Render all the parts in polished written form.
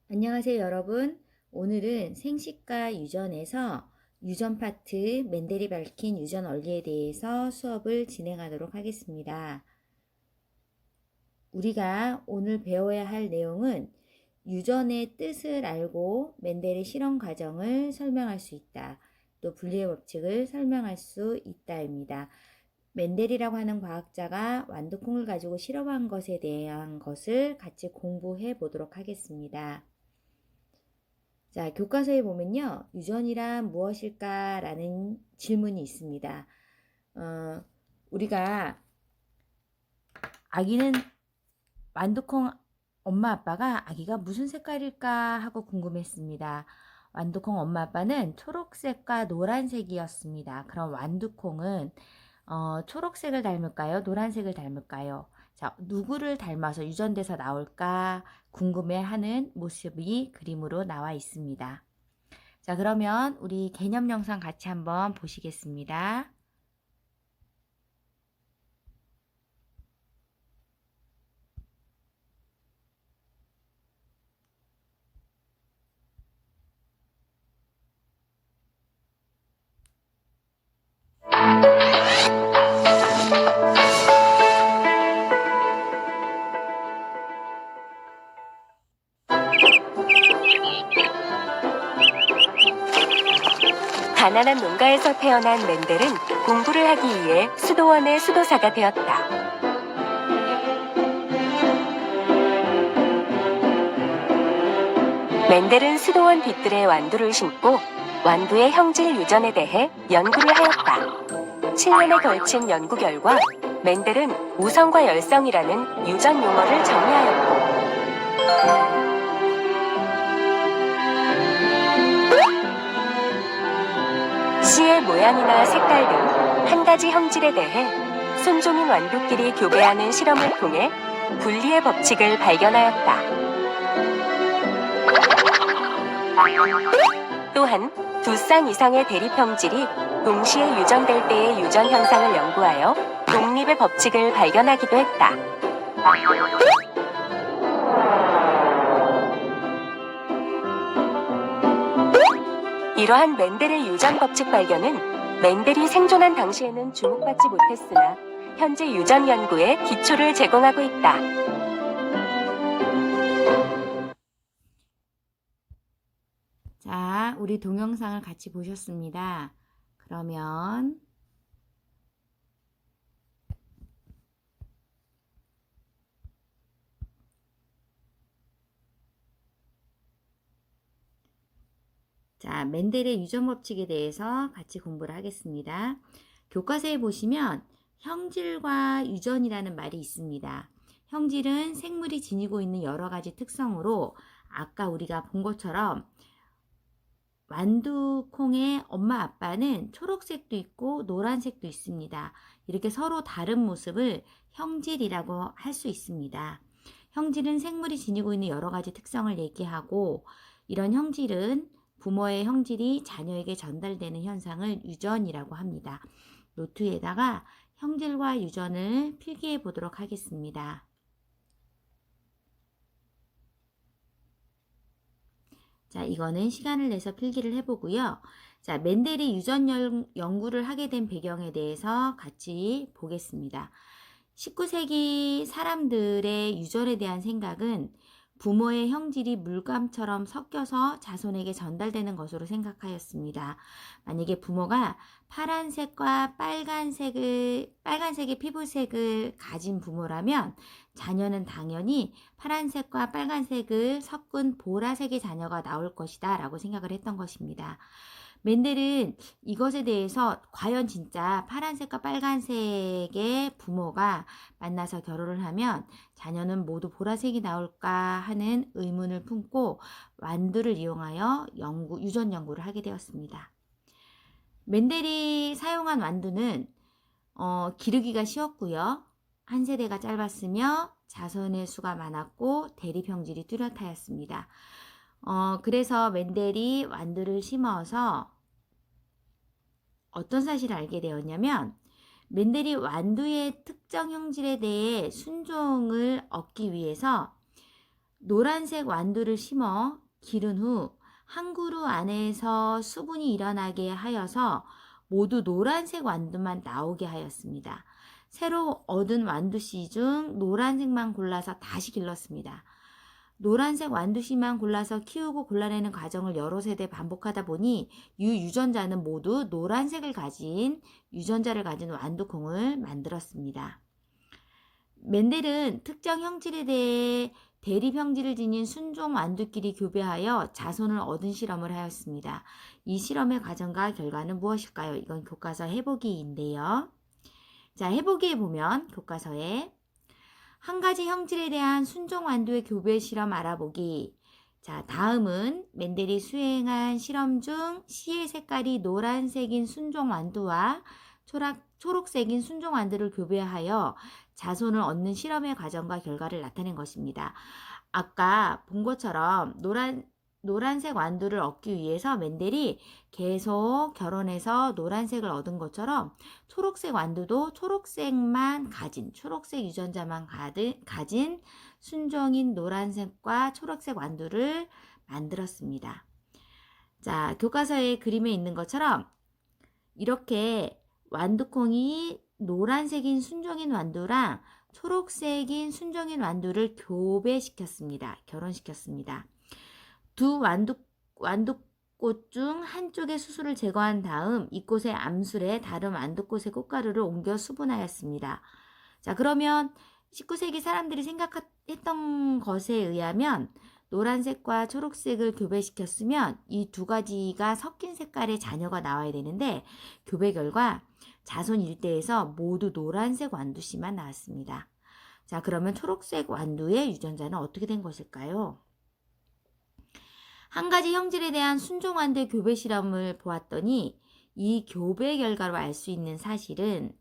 안녕하세요, 여러분. 오늘은 생식과 유전에서 유전 파트 맨델이 밝힌 유전 원리에 대해서 수업을 진행하도록 하겠습니다. 우리가 오늘 배워야 할 내용은 유전의 뜻을 알고 맨델의 실험 과정을 설명할 수 있다. 또 분리의 법칙을 설명할 수 있다입니다. 맨델이라고 하는 과학자가 완두콩을 가지고 실험한 것에 대한 것을 같이 공부해 보도록 하겠습니다. 자, 교과서에 보면요. 유전이란 무엇일까라는 질문이 있습니다. 우리가 아기는 완두콩 엄마 아빠가 아기가 무슨 색깔일까 하고 궁금했습니다. 완두콩 엄마 아빠는 초록색과 노란색이었습니다. 그럼 완두콩은 초록색을 닮을까요? 노란색을 닮을까요? 자, 누구를 닮아서 유전돼서 나올까 궁금해하는 모습이 그림으로 나와 있습니다. 자, 그러면 우리 개념 영상 같이 한번 보시겠습니다. 가난한 농가에서 태어난 맨델은 공부를 하기 위해 수도원의 수도사가 되었다. 맨델은 수도원 뒤뜰에 완두를 심고 완두의 형질 유전에 대해 연구를 하였다. 7년에 걸친 연구 결과 맨델은 우성과 열성이라는 유전 용어를 정의하였고 씨의 모양이나 색깔 등 한 가지 형질에 대해 순종인 완두끼리 교배하는 실험을 통해 분리의 법칙을 발견하였다. 또한 두 쌍 이상의 대립 형질이 동시에 유전될 때의 유전 현상을 연구하여 독립의 법칙을 발견하기도 했다. 이러한 맨델의 유전 법칙 발견은 맨델이 생존한 당시에는 주목받지 못했으나 현재 유전 연구에 기초를 제공하고 있다. 자, 우리 동영상을 같이 보셨습니다. 그러면 자, 맨델의 유전 법칙에 대해서 같이 공부를 하겠습니다. 교과서에 보시면 형질과 유전이라는 말이 있습니다. 형질은 생물이 지니고 있는 여러 가지 특성으로 아까 우리가 본 것처럼 완두콩의 엄마 아빠는 초록색도 있고 노란색도 있습니다. 이렇게 서로 다른 모습을 형질이라고 할 수 있습니다. 형질은 생물이 지니고 있는 여러 가지 특성을 얘기하고 이런 형질은 부모의 형질이 자녀에게 전달되는 현상을 유전이라고 합니다. 노트에다가 형질과 유전을 필기해 보도록 하겠습니다. 자, 이거는 시간을 내서 필기를 해보고요. 자, 맨델이 유전 연구를 하게 된 배경에 대해서 같이 보겠습니다. 19세기 사람들의 유전에 대한 생각은 부모의 형질이 물감처럼 섞여서 자손에게 전달되는 것으로 생각하였습니다. 만약에 부모가 파란색과 빨간색의 피부색을 가진 부모라면 자녀는 당연히 파란색과 빨간색을 섞은 보라색의 자녀가 나올 것이다 라고 생각을 했던 것입니다. 맨델은 이것에 대해서 과연 진짜 파란색과 빨간색의 부모가 만나서 결혼을 하면 자녀는 모두 보라색이 나올까 하는 의문을 품고 완두를 이용하여 유전 연구를 하게 되었습니다. 맨델이 사용한 완두는 기르기가 쉬웠고요. 한 세대가 짧았으며 자손의 수가 많았고 대립 형질이 뚜렷하였습니다. 그래서 맨델이 완두를 심어서 어떤 사실을 알게 되었냐면 맨델이 완두의 특정 형질에 대해 순종을 얻기 위해서 노란색 완두를 심어 기른 후 한 그루 안에서 수분이 일어나게 하여서 모두 노란색 완두만 나오게 하였습니다. 새로 얻은 완두씨 중 노란색만 골라서 다시 길렀습니다. 노란색 완두씨만 골라서 키우고 골라내는 과정을 여러 세대 반복하다 보니 유전자는 모두 노란색을 가진 유전자를 가진 완두콩을 만들었습니다. 멘델은 특정 형질에 대해 대립 형질을 지닌 순종 완두끼리 교배하여 자손을 얻은 실험을 하였습니다. 이 실험의 과정과 결과는 무엇일까요? 이건 교과서 해보기인데요. 자, 해보기에 보면 교과서에 한 가지 형질에 대한 순종 완두의 교배 실험 알아보기. 자, 다음은 멘델이 수행한 실험 중 씨의 색깔이 노란색인 순종 완두와 초록색인 순종 완두를 교배하여 자손을 얻는 실험의 과정과 결과를 나타낸 것입니다. 아까 본 것처럼 노란색 완두를 얻기 위해서 멘델이 계속 결혼해서 노란색을 얻은 것처럼 초록색 완두도 초록색 유전자만 가진 순종인 노란색과 초록색 완두를 만들었습니다. 자, 교과서의 그림에 있는 것처럼 이렇게 완두콩이 노란색인 순종인 완두랑 초록색인 순종인 완두를 교배시켰습니다. 결혼시켰습니다. 두 완두꽃 중 한쪽의 수술을 제거한 다음 이 꽃의 암술에 다른 완두꽃의 꽃가루를 옮겨 수분하였습니다. 자, 그러면 19세기 사람들이 생각했던 것에 의하면 노란색과 초록색을 교배시켰으면 이 두 가지가 섞인 색깔의 자녀가 나와야 되는데 교배 결과 자손 일대에서 모두 노란색 완두씨만 나왔습니다. 자, 그러면 초록색 완두의 유전자는 어떻게 된 것일까요? 한 가지 형질에 대한 순종 완두의 교배 실험을 보았더니 이 교배 결과로 알 수 있는 사실은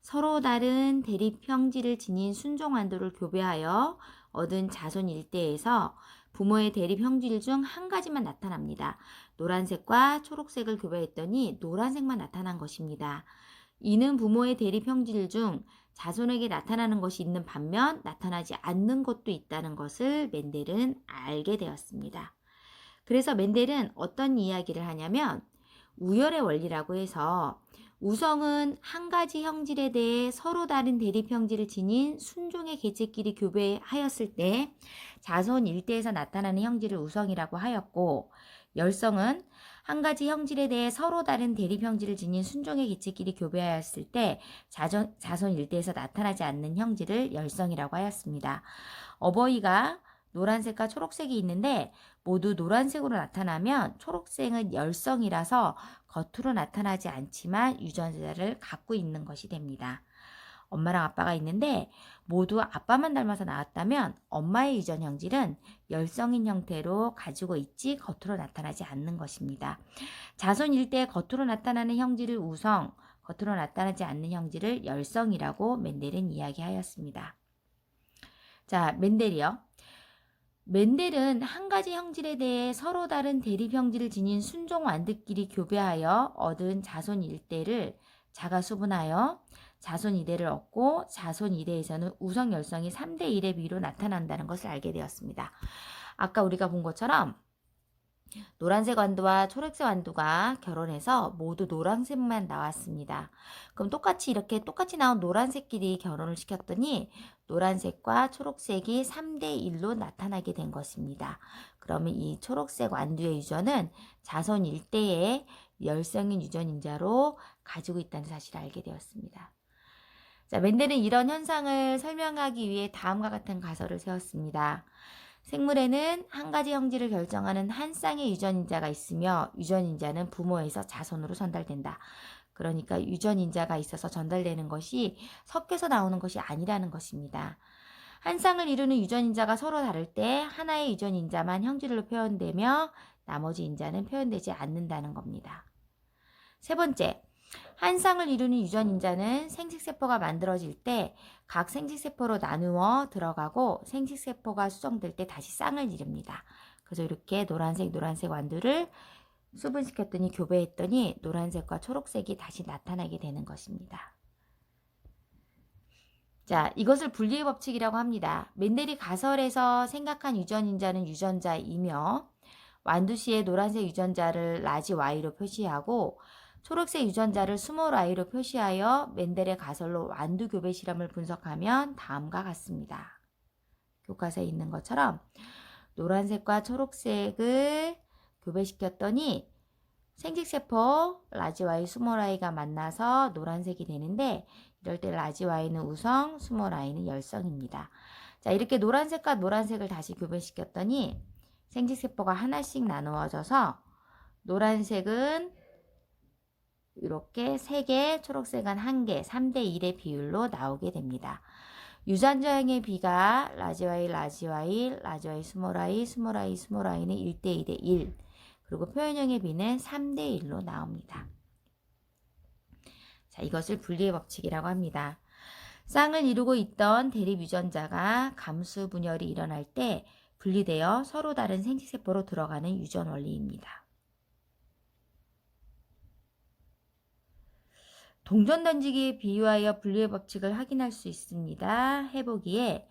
서로 다른 대립 형질을 지닌 순종 완두를 교배하여 얻은 자손 일대에서 부모의 대립 형질 중 한 가지만 나타납니다. 노란색과 초록색을 교배했더니 노란색만 나타난 것입니다. 이는 부모의 대립 형질 중 자손에게 나타나는 것이 있는 반면 나타나지 않는 것도 있다는 것을 멘델은 알게 되었습니다. 그래서 멘델은 어떤 이야기를 하냐면 우열의 원리라고 해서 우성은 한 가지 형질에 대해 서로 다른 대립 형질을 지닌 순종의 개체끼리 교배하였을 때 자손 일대에서 나타나는 형질을 우성이라고 하였고, 열성은 한 가지 형질에 대해 서로 다른 대립 형질을 지닌 순종의 개체끼리 교배하였을 때 자손 일대에서 나타나지 않는 형질을 열성이라고 하였습니다. 어버이가 노란색과 초록색이 있는데 모두 노란색으로 나타나면 초록색은 열성이라서 겉으로 나타나지 않지만 유전자를 갖고 있는 것이 됩니다. 엄마랑 아빠가 있는데 모두 아빠만 닮아서 나왔다면 엄마의 유전 형질은 열성인 형태로 가지고 있지 겉으로 나타나지 않는 것입니다. 자손 일대에 겉으로 나타나는 형질을 우성, 겉으로 나타나지 않는 형질을 열성이라고 멘델은 이야기하였습니다. 자, 멘델은 한 가지 형질에 대해 서로 다른 대립 형질을 지닌 순종 완두끼리 교배하여 얻은 자손 일대를 자가 수분하여 자손 2대를 얻고 자손 2대에서는 우성 열성이 3대 1의 비로 나타난다는 것을 알게 되었습니다. 아까 우리가 본 것처럼 노란색 완두와 초록색 완두가 결혼해서 모두 노란색만 나왔습니다. 그럼 똑같이 나온 노란색끼리 결혼을 시켰더니 노란색과 초록색이 3대 1로 나타나게 된 것입니다. 그러면 이 초록색 완두의 유전은 자손 1대의 열성인 유전인자로 가지고 있다는 사실을 알게 되었습니다. 자, 멘델은 이런 현상을 설명하기 위해 다음과 같은 가설을 세웠습니다. 생물에는 한 가지 형질을 결정하는 한 쌍의 유전인자가 있으며 유전인자는 부모에서 자손으로 전달된다. 그러니까 유전인자가 있어서 전달되는 것이 섞여서 나오는 것이 아니라는 것입니다. 한 쌍을 이루는 유전인자가 서로 다를 때 하나의 유전인자만 형질로 표현되며 나머지 인자는 표현되지 않는다는 겁니다. 세 번째, 한 쌍을 이루는 유전인자는 생식세포가 만들어질 때 각 생식세포로 나누어 들어가고 생식세포가 수정될 때 다시 쌍을 이룹니다. 그래서 이렇게 노란색 완두를 수분시켰더니 교배했더니 노란색과 초록색이 다시 나타나게 되는 것입니다. 자, 이것을 분리의 법칙이라고 합니다. 맨델이 가설에서 생각한 유전인자는 유전자이며 완두시의 노란색 유전자를 라지 Y로 표시하고 초록색 유전자를 스몰 y로 표시하여 맨델의 가설로 완두 교배 실험을 분석하면 다음과 같습니다. 교과서에 있는 것처럼 노란색과 초록색을 교배시켰더니 생식세포 라지 Y, 스몰 y가 만나서 노란색이 되는데 이럴 때 라지 Y는 우성, 스몰 y는 열성입니다. 자, 이렇게 노란색과 노란색을 다시 교배시켰더니 생식세포가 하나씩 나누어져서 노란색은 이렇게 3개, 초록색은 1개, 3대1의 비율로 나오게 됩니다. 유전자형의 비가 라지 Y, 라지 Y, 라지 Y, 스몰 y, 스몰 y, 스몰 y는 1대2대 1, 그리고 표현형의 비는 3대1로 나옵니다. 자, 이것을 분리의 법칙이라고 합니다. 쌍을 이루고 있던 대립 유전자가 감수 분열이 일어날 때 분리되어 서로 다른 생식세포로 들어가는 유전 원리입니다. 동전 던지기에 비유하여 분리의 법칙을 확인할 수 있습니다. 해보기에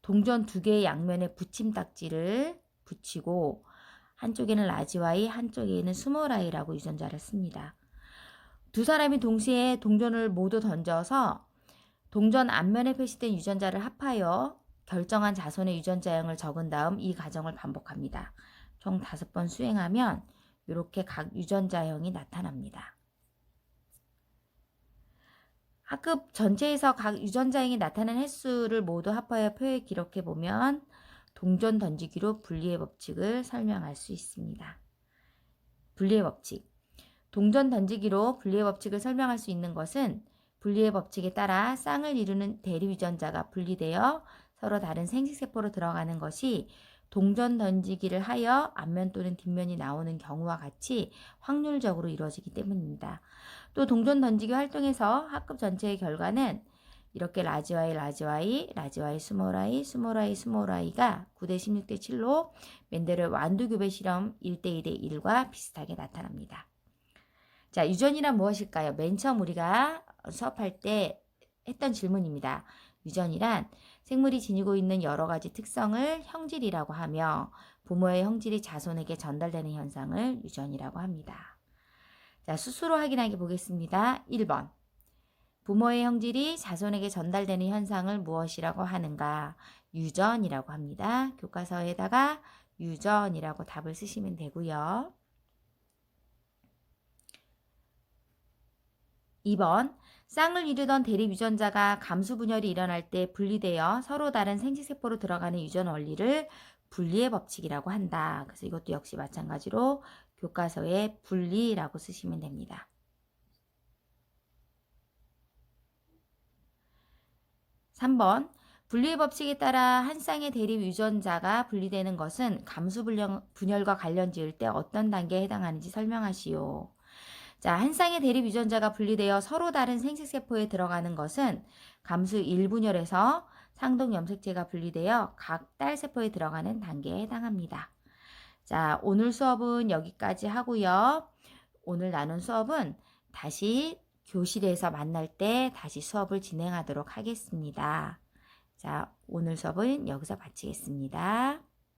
동전 2개의 양면에 붙임딱지를 붙이고 한쪽에는 라지 Y, 한쪽에는 스몰 y라고 유전자를 씁니다. 두 사람이 동시에 동전을 모두 던져서 동전 앞면에 표시된 유전자를 합하여 결정한 자손의 유전자형을 적은 다음 이 과정을 반복합니다. 총 5번 수행하면 이렇게 각 유전자형이 나타납니다. 학급 전체에서 각 유전자형이 나타난 횟수를 모두 합하여 표에 기록해 보면 동전 던지기로 분리의 법칙을 설명할 수 있습니다. 분리의 법칙. 동전 던지기로 분리의 법칙을 설명할 수 있는 것은 분리의 법칙에 따라 쌍을 이루는 대립 유전자가 분리되어 서로 다른 생식세포로 들어가는 것이 동전 던지기를 하여 앞면 또는 뒷면이 나오는 경우와 같이 확률적으로 이루어지기 때문입니다. 또 동전 던지기 활동에서 학급 전체의 결과는 이렇게 라지 Y, 라지 Y, 라지 Y, 스몰 y, 스몰 y, 스몰 y가 9대 16대 7로 맨델의 완두 교배 실험 1대2대 1과 비슷하게 나타납니다. 자, 유전이란 무엇일까요? 맨 처음 우리가 수업할 때 했던 질문입니다. 유전이란 생물이 지니고 있는 여러 가지 특성을 형질이라고 하며 부모의 형질이 자손에게 전달되는 현상을 유전이라고 합니다. 자, 수수로 확인하게 보겠습니다. 1번. 부모의 형질이 자손에게 전달되는 현상을 무엇이라고 하는가? 유전이라고 합니다. 교과서에다가 유전이라고 답을 쓰시면 되고요. 2번. 쌍을 이루던 대립 유전자가 감수 분열이 일어날 때 분리되어 서로 다른 생식세포로 들어가는 유전 원리를 분리의 법칙이라고 한다. 그래서 이것도 역시 마찬가지로 교과서에 분리라고 쓰시면 됩니다. 3번. 분리의 법칙에 따라 한 쌍의 대립 유전자가 분리되는 것은 감수 분열과 관련 지을 때 어떤 단계에 해당하는지 설명하시오. 자, 한 쌍의 대립 유전자가 분리되어 서로 다른 생식세포에 들어가는 것은 감수 1분열에서 상동 염색체가 분리되어 각 딸세포에 들어가는 단계에 해당합니다. 자, 오늘 수업은 여기까지 하고요. 오늘 나눈 수업은 다시 교실에서 만날 때 다시 수업을 진행하도록 하겠습니다. 자, 오늘 수업은 여기서 마치겠습니다.